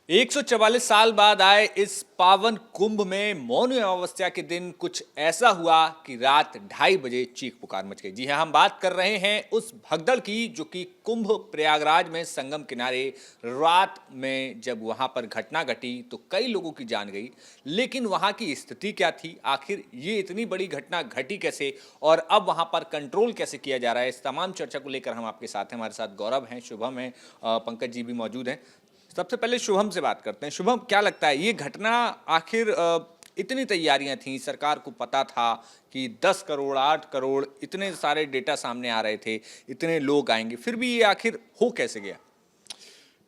144 साल बाद आए इस पावन कुंभ में मौनी अमावस्या के दिन कुछ ऐसा हुआ कि रात 2:30 बजे चीख पुकार मच गई। जी हाँ, हम बात कर रहे हैं उस भगदड़ की जो कि कुंभ प्रयागराज में संगम किनारे रात में जब वहां पर घटना घटी तो कई लोगों की जान गई। लेकिन वहां की स्थिति क्या थी, आखिर ये इतनी बड़ी घटना घटी कैसे और अब वहां पर कंट्रोल कैसे किया जा रहा है, इस तमाम चर्चा को लेकर हम आपके साथ हैं। हमारे साथ गौरव हैं, शुभम हैं, पंकज जी भी मौजूद हैं। सबसे पहले शुभम से बात करते हैं। शुभम, क्या लगता है ये घटना आखिर इतनी तैयारियां थी, सरकार को पता था कि 10 करोड़ 8 करोड़ इतने सारे डेटा सामने आ रहे थे, इतने लोग आएंगे, फिर भी ये आखिर हो कैसे गया?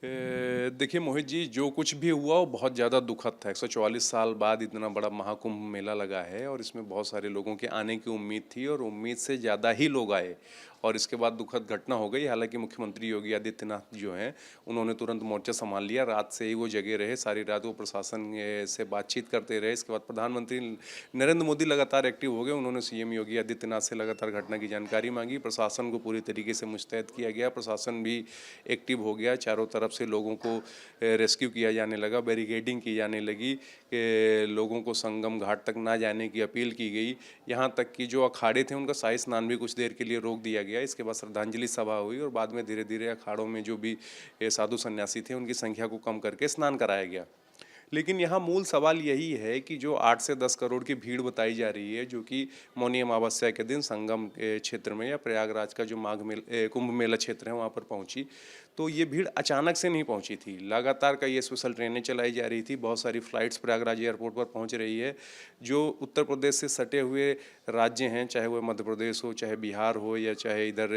देखिए मोहित जी, जो कुछ भी हुआ वो बहुत ज़्यादा दुखद था। 144 साल बाद इतना बड़ा महाकुंभ मेला लगा है और इसमें बहुत सारे लोगों के आने की उम्मीद थी और उम्मीद से ज़्यादा ही लोग आए और इसके बाद दुखद घटना हो गई। हालांकि मुख्यमंत्री योगी आदित्यनाथ जो हैं उन्होंने तुरंत मोर्चा संभाल लिया। रात से ही वो जगे रहे, सारी रात वो प्रशासन से बातचीत करते रहे। इसके बाद प्रधानमंत्री नरेंद्र मोदी लगातार एक्टिव हो गए। उन्होंने सीएम योगी आदित्यनाथ से लगातार घटना की जानकारी मांगी। प्रशासन को पूरी तरीके से मुस्तैद किया गया। प्रशासन भी एक्टिव हो गया। चारों तरफ से लोगों को रेस्क्यू किया जाने लगा, बैरिकेडिंग की जाने लगी, लोगों को संगम घाट तक ना जाने की अपील की गई। यहाँ तक कि जो अखाड़े थे उनका शाही स्नान भी कुछ देर के लिए रोक दिया गया। इसके बाद श्रद्धांजलि सभा हुई और बाद में धीरे धीरे अखाड़ों में जो भी साधु सन्यासी थे उनकी संख्या को कम करके स्नान कराया गया। लेकिन यहाँ मूल सवाल यही है कि जो 8 से 10 करोड़ की भीड़ बताई जा रही है, जो कि मौनी अमावस्या के दिन संगम क्षेत्र में या प्रयागराज का जो कुंभ मेला क्षेत्र है वहाँ पर पहुँची, तो ये भीड़ अचानक से नहीं पहुँची थी। लगातार कई स्पेशल ट्रेनें चलाई जा रही थी, बहुत सारी फ्लाइट्स प्रयागराज एयरपोर्ट पर पहुँच रही है। जो उत्तर प्रदेश से सटे हुए राज्य हैं, चाहे वह मध्य प्रदेश हो, चाहे बिहार हो, या चाहे इधर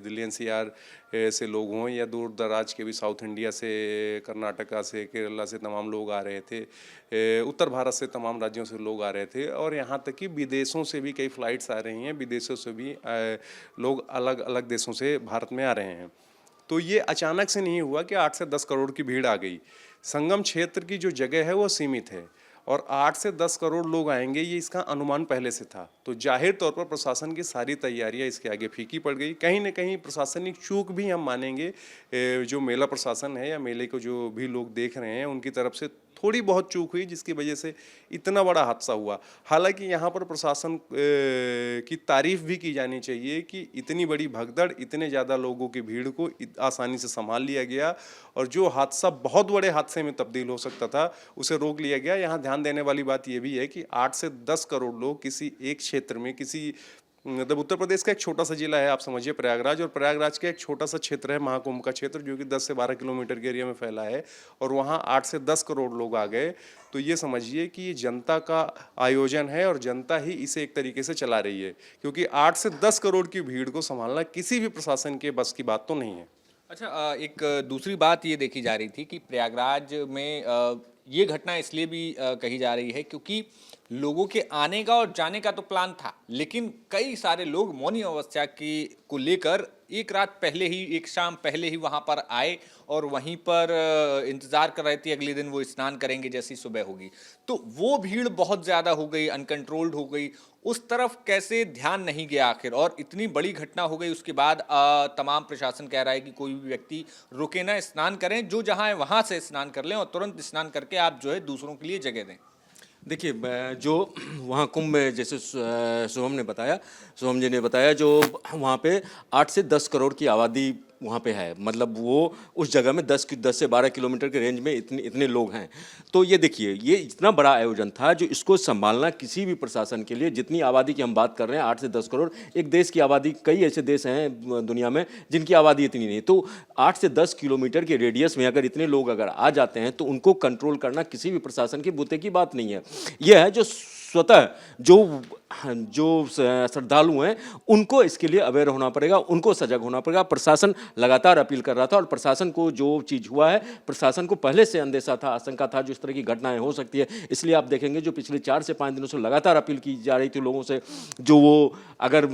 दिल्ली एनसीआर से लोग हों, या दूर दराज के भी साउथ इंडिया से, कर्नाटका से, केरला से तमाम लोग आ रहे थे। उत्तर भारत से तमाम राज्यों से लोग आ रहे थे और यहाँ तक कि विदेशों से भी कई फ्लाइट्स आ रही हैं। विदेशों से भी लोग अलग अलग देशों से भारत में आ रहे हैं। तो ये अचानक से नहीं हुआ कि 8 से 10 करोड़ की भीड़ आ गई। संगम क्षेत्र की जो जगह है वो सीमित है और 8 से 10 करोड़ लोग आएंगे, ये इसका अनुमान पहले से था। तो जाहिर तौर पर प्रशासन की सारी तैयारियां इसके आगे फीकी पड़ गई। कहीं ना कहीं प्रशासनिक चूक भी हम मानेंगे। जो मेला प्रशासन है या मेले को जो भी लोग देख रहे हैं उनकी तरफ से थोड़ी बहुत चूक हुई, जिसकी वजह से इतना बड़ा हादसा हुआ। हालांकि यहाँ पर प्रशासन की तारीफ भी की जानी चाहिए कि इतनी बड़ी भगदड़, इतने ज़्यादा लोगों की भीड़ को आसानी से संभाल लिया गया और जो हादसा बहुत बड़े हादसे में तब्दील हो सकता था उसे रोक लिया गया। यहाँ ध्यान देने वाली बात यह भी है कि 8 से 10 करोड़ लोग किसी एक क्षेत्र में, किसी मतलब उत्तर प्रदेश का एक छोटा सा जिला है, आप समझिए प्रयागराज, और प्रयागराज का एक छोटा सा क्षेत्र है महाकुंभ का क्षेत्र, जो कि 10 से 12 किलोमीटर के एरिया में फैला है, और वहाँ 8 से 10 करोड़ लोग आ गए। तो ये समझिए कि ये जनता का आयोजन है और जनता ही इसे एक तरीके से चला रही है, क्योंकि 8 से 10 करोड़ की भीड़ को संभालना किसी भी प्रशासन के बस की बात तो नहीं है। अच्छा, एक दूसरी बात ये देखी जा रही थी कि प्रयागराज में ये घटना इसलिए भी कही जा रही है क्योंकि लोगों के आने का और जाने का तो प्लान था, लेकिन कई सारे लोग मौनी अमावस्या की को लेकर एक रात पहले ही, एक शाम पहले ही वहां पर आए और वहीं पर इंतजार कर रहे थे अगले दिन वो स्नान करेंगे जैसी सुबह होगी। तो वो भीड़ बहुत ज़्यादा हो गई, अनकंट्रोल्ड हो गई। उस तरफ कैसे ध्यान नहीं गया आखिर, और इतनी बड़ी घटना हो गई उसके बाद तमाम प्रशासन कह रहा है कि कोई भी व्यक्ति रुके ना, स्नान करें, जो जहाँ है वहाँ से स्नान कर लें और तुरंत स्नान करके आप जो है दूसरों के लिए जगह दें। देखिए, जो वहाँ कुंभ में, जैसे शुभम जी ने बताया, जो वहाँ पे 8 से 10 करोड़ की आबादी वहाँ पे है, मतलब वो उस जगह में 10 से 12 किलोमीटर के रेंज में इतने लोग हैं। तो ये देखिए, ये इतना बड़ा आयोजन था जो इसको संभालना किसी भी प्रशासन के लिए, जितनी आबादी की हम बात कर रहे हैं 8 से 10 करोड़, एक देश की आबादी, कई ऐसे देश हैं दुनिया में जिनकी आबादी इतनी नहीं। तो 8 से 10 किलोमीटर के रेडियस में अगर इतने लोग अगर आ जाते हैं तो उनको कंट्रोल करना किसी भी प्रशासन की बुते की बात नहीं है। यह है जो स्वतः जो श्रद्धालु हैं उनको इसके लिए अवेयर होना पड़ेगा, उनको सजग होना पड़ेगा। प्रशासन लगातार अपील कर रहा था और प्रशासन को जो चीज़ हुआ है, प्रशासन को पहले से अंदेशा था, आशंका था जो इस तरह की घटनाएं हो सकती है। इसलिए आप देखेंगे जो पिछले 4 से 5 दिनों से लगातार अपील की जा रही थी लोगों से, जो वो अगर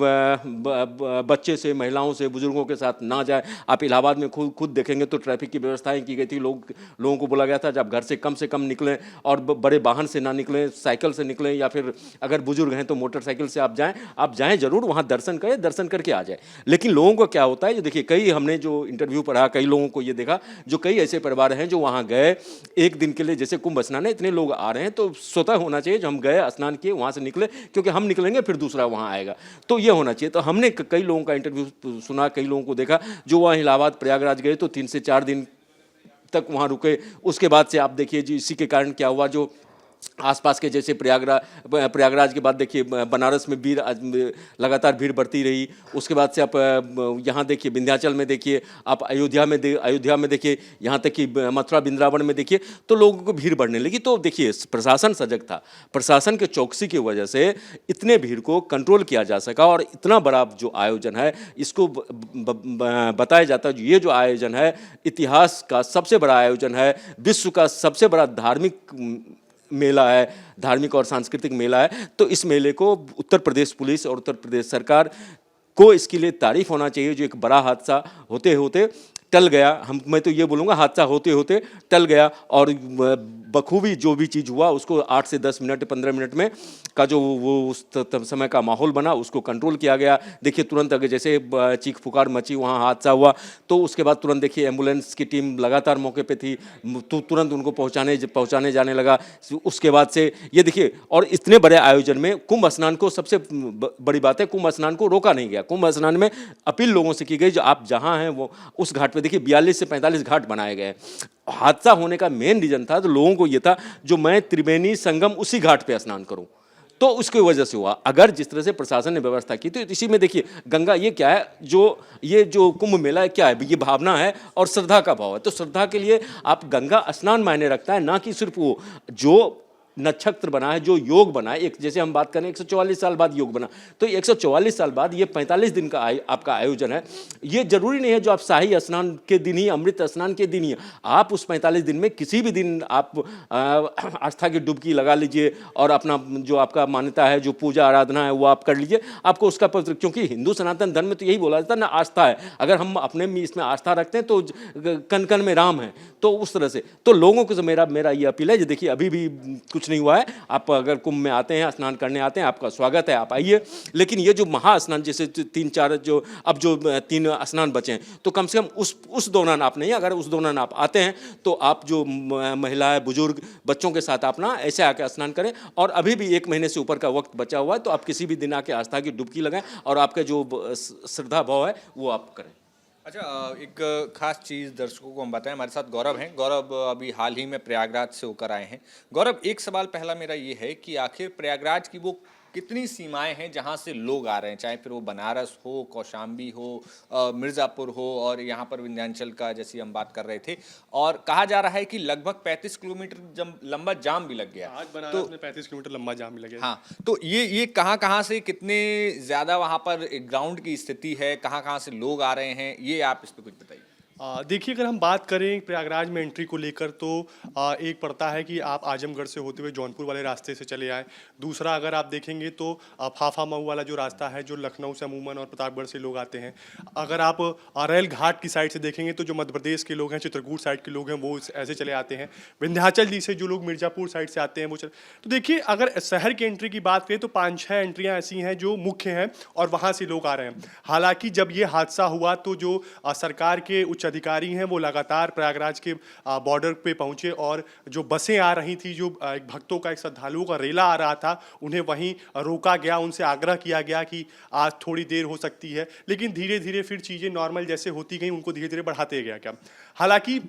बच्चे से, महिलाओं से, बुजुर्गों के साथ ना जाए। आप इलाहाबाद में खुद देखेंगे तो ट्रैफिक की व्यवस्थाएं की गई थी। लोगों को बोला गया था जब घर से कम निकलें और बड़े वाहन से ना निकलें, साइकिल से निकलें, या फिर अगर बुजुर्ग हैं तो मोटरसाइकिल से आप जाएं जरूर, वहां दर्शन करें, दर्शन करके आ जाए। लेकिन लोगों को क्या होता है, ये देखिए, कई हमने जो इंटरव्यू पढ़ा, कई लोगों को ये देखा, जो कई ऐसे परिवार हैं जो वहाँ गए एक दिन के लिए, जैसे कुंभ स्नान है, इतने लोग आ रहे हैं तो स्वतः होना चाहिए जो हम गए स्नान किए वहाँ से निकले, क्योंकि हम निकलेंगे फिर दूसरा वहाँ आएगा, तो ये होना चाहिए। तो हमने कई लोगों का इंटरव्यू सुना, कई लोगों को देखा जो वहाँ इलाहाबाद प्रयागराज गए तो 3 से 4 दिन तक वहाँ रुके। उसके बाद से आप देखिए जी इसी के कारण क्या हुआ, जो आसपास के जैसे प्रयागराज के बाद देखिए बनारस में लगातार भीड़ बढ़ती रही। उसके बाद से आप यहाँ देखिए विंध्याचल में देखिए, आप अयोध्या में देखिए, यहाँ तक कि मथुरा वृंदावन में देखिए, तो लोगों को भीड़ बढ़ने लगी। तो देखिए प्रशासन सजग था, प्रशासन के चौकसी की वजह से इतने भीड़ को कंट्रोल किया जा सका, और इतना बड़ा जो आयोजन है इसको बताया जाता है ये जो आयोजन है इतिहास का सबसे बड़ा आयोजन है, विश्व का सबसे बड़ा धार्मिक मेला है, धार्मिक और सांस्कृतिक मेला है। तो इस मेले को उत्तर प्रदेश पुलिस और उत्तर प्रदेश सरकार को इसके लिए तारीफ होना चाहिए, जो एक बड़ा हादसा होते होते टल गया। मैं तो ये बोलूँगा हादसा होते होते टल गया, और बखूबी जो भी चीज़ हुआ उसको 8 से 10 मिनट 15 मिनट में का जो वो उस समय का माहौल बना उसको कंट्रोल किया गया। देखिए तुरंत अगर जैसे चीख पुकार मची, वहाँ हादसा हुआ तो उसके बाद तुरंत देखिए एम्बुलेंस की टीम लगातार मौके पे थी, तो तुरंत उनको पहुँचाने जाने लगा। उसके बाद से ये देखिए, और इतने बड़े आयोजन में कुंभ स्नान को सबसे बड़ी बात है, कुंभ स्नान को रोका नहीं गया। कुंभ स्नान में अपील लोगों से की गई जो आप जहाँ हैं वो उस घाट पर देखिए 42 से 45 घाट बनाए गए। हादसा होने का मेन रीजन था तो लोगों को ये था जो मैं त्रिवेणी संगम उसी घाट पे स्नान करूं, तो उसकी वजह से हुआ। अगर जिस तरह से प्रशासन ने व्यवस्था की तो इसी में देखिए गंगा ये क्या है, ये जो कुंभ मेला है क्या है, ये भावना है और श्रद्धा का भाव है। तो श्रद्धा के लिए आप गंगा स्नान मायने रखता है, ना कि सिर्फ वो जो नक्षत्र बना है, जो योग बना है। एक जैसे हम बात करें 144 साल बाद योग बना, तो 144 साल बाद ये 45 दिन का आपका आयोजन है। ये जरूरी नहीं है जो आप शाही स्नान के दिन ही, अमृत स्नान के दिन ही, आप उस 45 दिन में किसी भी दिन आप आस्था की डुबकी लगा लीजिए और अपना जो आपका मान्यता है, जो पूजा आराधना है वो आप कर लीजिए। आपको उसका पवित्र, क्योंकि हिंदू सनातन धर्म में तो यही बोला जाता है ना, आस्था है। अगर हम अपने में इसमें आस्था रखते हैं तो कण कण में राम है, तो उस तरह से तो लोगों को मेरा ये अपील है। देखिए अभी भी कुछ नहीं हुआ है, आप अगर कुंभ में आते हैं, स्नान करने आते हैं, आपका स्वागत है, आप आइए। लेकिन ये जो महास्नान जैसे 3-4 जो अब जो 3 स्नान बचे हैं, तो कम से कम उस दौरान आप नहीं, अगर उस दौरान आप आते हैं तो आप जो महिलाएं बुजुर्ग बच्चों के साथ अपना ऐसे आके स्नान करें। और अभी भी 1 महीने से ऊपर का वक्त बचा हुआ है, तो आप किसी भी दिन आके आस्था की डुबकी लगाएं और आपका जो श्रद्धा भाव है वो आप करें। अच्छा, एक खास चीज़ दर्शकों को हम बताएं, हमारे साथ गौरव हैं। गौरव अभी हाल ही में प्रयागराज से होकर आए हैं। गौरव, एक सवाल पहला मेरा ये है कि आखिर प्रयागराज की वो कितनी सीमाएं हैं जहां से लोग आ रहे हैं, चाहे फिर वो बनारस हो, कौशाम्बी हो, मिर्ज़ापुर हो, और यहाँ पर विंध्याचल का जैसी हम बात कर रहे थे। और कहा जा रहा है कि लगभग 35 किलोमीटर लंबा जाम भी लग गया। आज बनारस में 35 किलोमीटर लंबा जाम भी लगे। हाँ, तो ये कहाँ से कितने ज़्यादा वहाँ पर ग्राउंड की स्थिति है, कहाँ से लोग आ रहे हैं, ये आप इस पर कुछ बताइए। देखिए, अगर हम बात करें प्रयागराज में एंट्री को लेकर तो एक पड़ता है कि आप आजमगढ़ से होते हुए जौनपुर वाले रास्ते से चले आएँ। दूसरा अगर आप देखेंगे तो फाफा मऊ वाला जो रास्ता है, जो लखनऊ से अमूमन और प्रतापगढ़ से लोग आते हैं। अगर आप रेल घाट की साइड से देखेंगे तो जो मध्य प्रदेश के लोग हैं, चित्रकूट साइड के लोग हैं, वो ऐसे चले आते हैं। विंध्याचल जी से जो लोग मिर्ज़ापुर साइड से आते हैं वो तो देखिए, अगर शहर की एंट्री की बात करें तो 5-6 एंट्रियाँ ऐसी हैं जो मुख्य हैं और वहाँ से लोग आ रहे हैं। हालाँकि जब ये हादसा हुआ तो जो सरकार के उच्च अधिकारी हैं वो लगातार प्रयागराज के बॉर्डर पे पहुंचे, और जो बसें आ रही थी, जो एक भक्तों का, एक श्रद्धालुओं का रेला आ रहा था, उन्हें वहीं रोका गया। उनसे आग्रह किया गया कि आज थोड़ी देर हो सकती है, लेकिन धीरे धीरे फिर चीज़ें नॉर्मल जैसे होती गई, उनको धीरे धीरे बढ़ाते गया क्या। हालांकि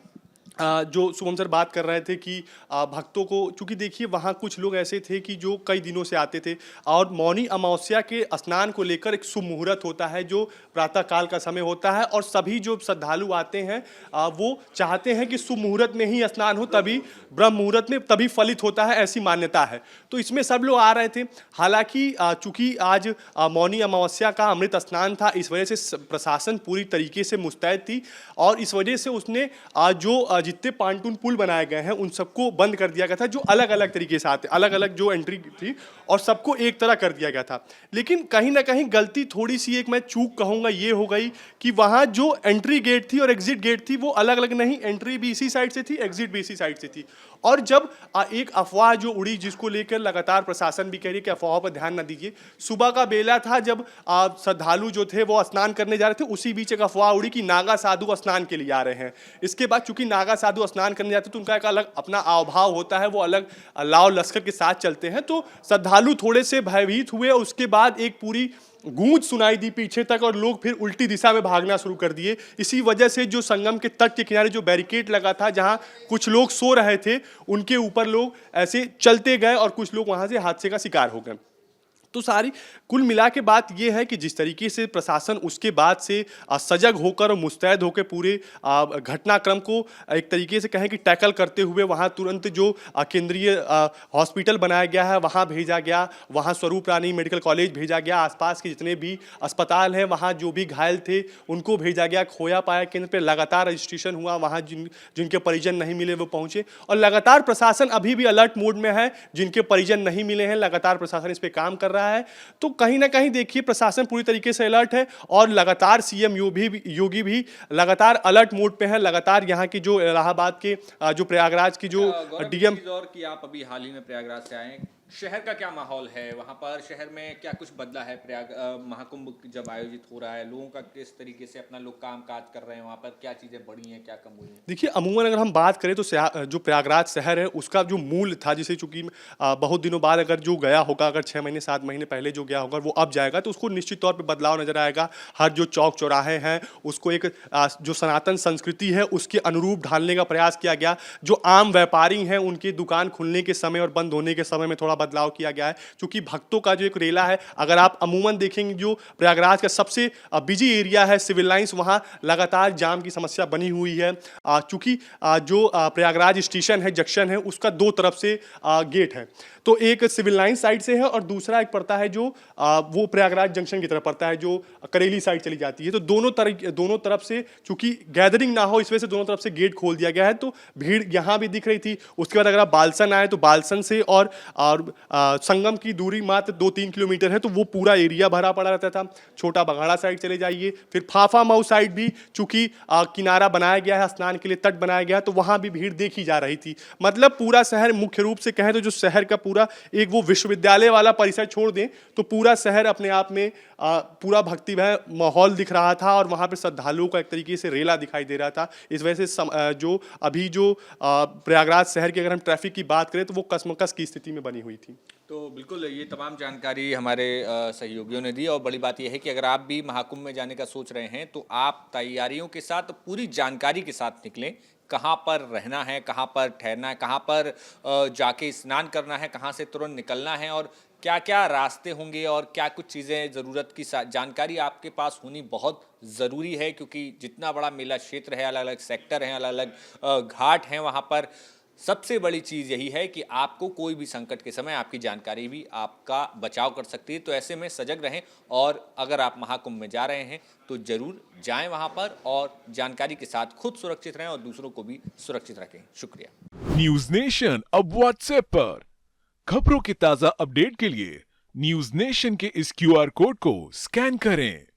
जो शुभम सर बात कर रहे थे कि भक्तों को, चूँकि देखिए वहाँ कुछ लोग ऐसे थे कि जो कई दिनों से आते थे, और मौनी अमावस्या के स्नान को लेकर एक शुभ मुहूर्त होता है जो प्रातःकाल का समय होता है, और सभी जो श्रद्धालु आते हैं वो चाहते हैं कि शुभ मुहूर्त में ही स्नान हो, तभी ब्रह्म मुहूर्त में तभी फलित होता है, ऐसी मान्यता है। तो इसमें सब लोग आ रहे थे। हालांकि चूँकि आज मौनी अमावस्या का अमृत स्नान था, इस वजह से प्रशासन पूरी तरीके से मुस्तैद थी, और इस वजह से उसने जो जितने पांटून पुल बनाए गए हैं उन सबको बंद कर दिया गया था, जो अलग अलग तरीके से आते, अलग अलग जो एंट्री थी, और सबको एक तरह कर दिया गया था। लेकिन कहीं ना कहीं गलती थोड़ी सी, एक मैं चूक कहूँगा, ये हो गई कि वहाँ जो एंट्री गेट थी और एग्जिट गेट थी वो अलग अलग नहीं, एंट्री भी इसी साइड से थी, एग्जिट भी इसी साइड से थी। और जब एक अफवाह जो उड़ी, जिसको लेकर लगातार प्रशासन भी कह रही है कि अफवाहों पर ध्यान न दीजिए, सुबह का बेला था जब श्रद्धालु जो थे वो स्नान करने जा रहे थे, उसी बीच एक अफवाह उड़ी कि नागा साधु स्नान के लिए आ रहे हैं। इसके बाद चूंकि नागा साधु स्नान करने जाते हैं तो उनका एक अलग अपना आवभाव होता है, वो अलग लाव लश्कर के साथ चलते हैं, तो श्रद्धालु थोड़े से भयभीत हुए। उसके बाद एक पूरी गूंज सुनाई दी पीछे तक और लोग फिर उल्टी दिशा में भागना शुरू कर दिए। इसी वजह से जो संगम के तट के किनारे जो बैरिकेड लगा था, जहां कुछ लोग सो रहे थे, उनके ऊपर लोग ऐसे चलते गए और कुछ लोग वहां से हादसे का शिकार हो गए। तो सारी कुल मिला के बात यह है कि जिस तरीके से प्रशासन उसके बाद से सजग होकर और मुस्तैद होकर पूरे घटनाक्रम को एक तरीके से कहें कि टैकल करते हुए वहां तुरंत जो केंद्रीय हॉस्पिटल बनाया गया है वहां भेजा गया, वहां स्वरूप रानी मेडिकल कॉलेज भेजा गया, आसपास के जितने भी अस्पताल हैं वहां जो भी घायल थे उनको भेजा गया। खोया पाया केंद्र पर लगातार रजिस्ट्रेशन हुआ, वहां जिनके परिजन नहीं मिले वो पहुंचे, और लगातार प्रशासन अभी भी अलर्ट मोड में है। जिनके परिजन नहीं मिले हैं लगातार प्रशासन इस पर काम कर रहा है। तो कहीं ना कहीं देखिए प्रशासन पूरी तरीके से अलर्ट है और लगातार सीएम योगी भी लगातार अलर्ट मोड पे है। लगातार यहाँ की जो इलाहाबाद के जो प्रयागराज की जो डीएम और कि आप अभी हाल ही में प्रयागराज से आए, शहर का क्या माहौल है वहाँ पर? शहर में क्या कुछ बदला है? महाकुंभ जब आयोजित हो रहा है, लोगों का किस तरीके से अपना लोग काम काज कर रहे हैं वहाँ पर? क्या चीज़ें बढ़ी हैं, क्या कम हुई हैं? देखिए अमूमन अगर हम बात करें तो जो प्रयागराज शहर है उसका जो मूल था, जिसे चूंकि बहुत दिनों बाद अगर जो गया होगा, अगर 6 महीने 7 महीने पहले जो गया होगा वो अब जाएगा, तो उसको निश्चित तौर पर बदलाव नजर आएगा। हर जो चौक चौराहे हैं उसको एक जो सनातन संस्कृति है उसके अनुरूप ढालने का प्रयास किया गया। जो आम व्यापारी हैं उनकी दुकान खुलने के समय और बंद होने के समय में थोड़ा बदलाव किया गया है, क्योंकि भक्तों का जो एक रेला है, अगर आप अमूमन देखेंगे जो प्रयागराज का सबसे बिजी एरिया है सिविल लाइंस, वहां लगातार जाम की समस्या बनी हुई है। चूंकि जो प्रयागराज स्टेशन है, जंक्शन है, उसका 2 तरफ से गेट है, तो एक सिविल लाइन साइड से है और दूसरा एक पड़ता है जो वो प्रयागराज जंक्शन की तरफ पड़ता है, जो करेली साइड चली जाती है। तो दोनों तरफ से चूंकि गैदरिंग ना हो इस वजह से दोनों तरफ से गेट खोल दिया गया है, तो भीड़ यहाँ भी दिख रही थी। उसके बाद अगर आप बालसन आए तो बालसन से और संगम की दूरी मात्र 2-3 किलोमीटर है, तो वो पूरा एरिया भरा पड़ा रहता था। छोटा बघाड़ा साइड चले जाइए, फिर फाफा मऊ साइड भी चूंकि किनारा बनाया गया है, स्नान के लिए तट बनाया गया है, तो वहां भी भीड़ देखी जा रही थी। मतलब पूरा शहर मुख्य रूप से कहें तो जो शहर का पूरा एक वो विश्वविद्यालय वाला परिसर छोड़ दें तो पूरा शहर अपने आप में पूरा भक्तिमय माहौल दिख रहा था और वहां पे श्रद्धालुओं का एक तरीके से रेला दिखाई दे रहा था। इस वजह से जो अभी जो प्रयागराज शहर की अगर हम ट्रैफिक की बात करें तो वो कसमकस की स्थिति में बनी हुई थी। तो बिल्कुल ये तमाम जानकारी हमारे सहयोगियों ने दी, और बड़ी बात यह है कि अगर आप भी महाकुंभ में जाने का सोच रहे हैं तो आप तैयारियों के साथ पूरी जानकारी के साथ निकलें। कहाँ पर रहना है, कहाँ पर ठहरना है, कहाँ पर जाके स्नान करना है, कहाँ से तुरंत निकलना है और क्या क्या रास्ते होंगे और क्या कुछ चीज़ें ज़रूरत की जानकारी आपके पास होनी बहुत ज़रूरी है, क्योंकि जितना बड़ा मेला क्षेत्र है, अलग अलग सेक्टर हैं, अलग अलग घाट हैं, वहाँ पर सबसे बड़ी चीज़ यही है कि आपको कोई भी संकट के समय आपकी जानकारी भी आपका बचाव कर सकती है। तो ऐसे में सजग रहें, और अगर आप महाकुंभ में जा रहे हैं तो ज़रूर जाएं वहां पर और जानकारी के साथ खुद सुरक्षित रहें और दूसरों को भी सुरक्षित रखें। शुक्रिया। न्यूज नेशन अब व्हाट्सएप पर खबरों के ताज़ा अपडेट के लिए न्यूज नेशन के इस QR कोड को स्कैन करें।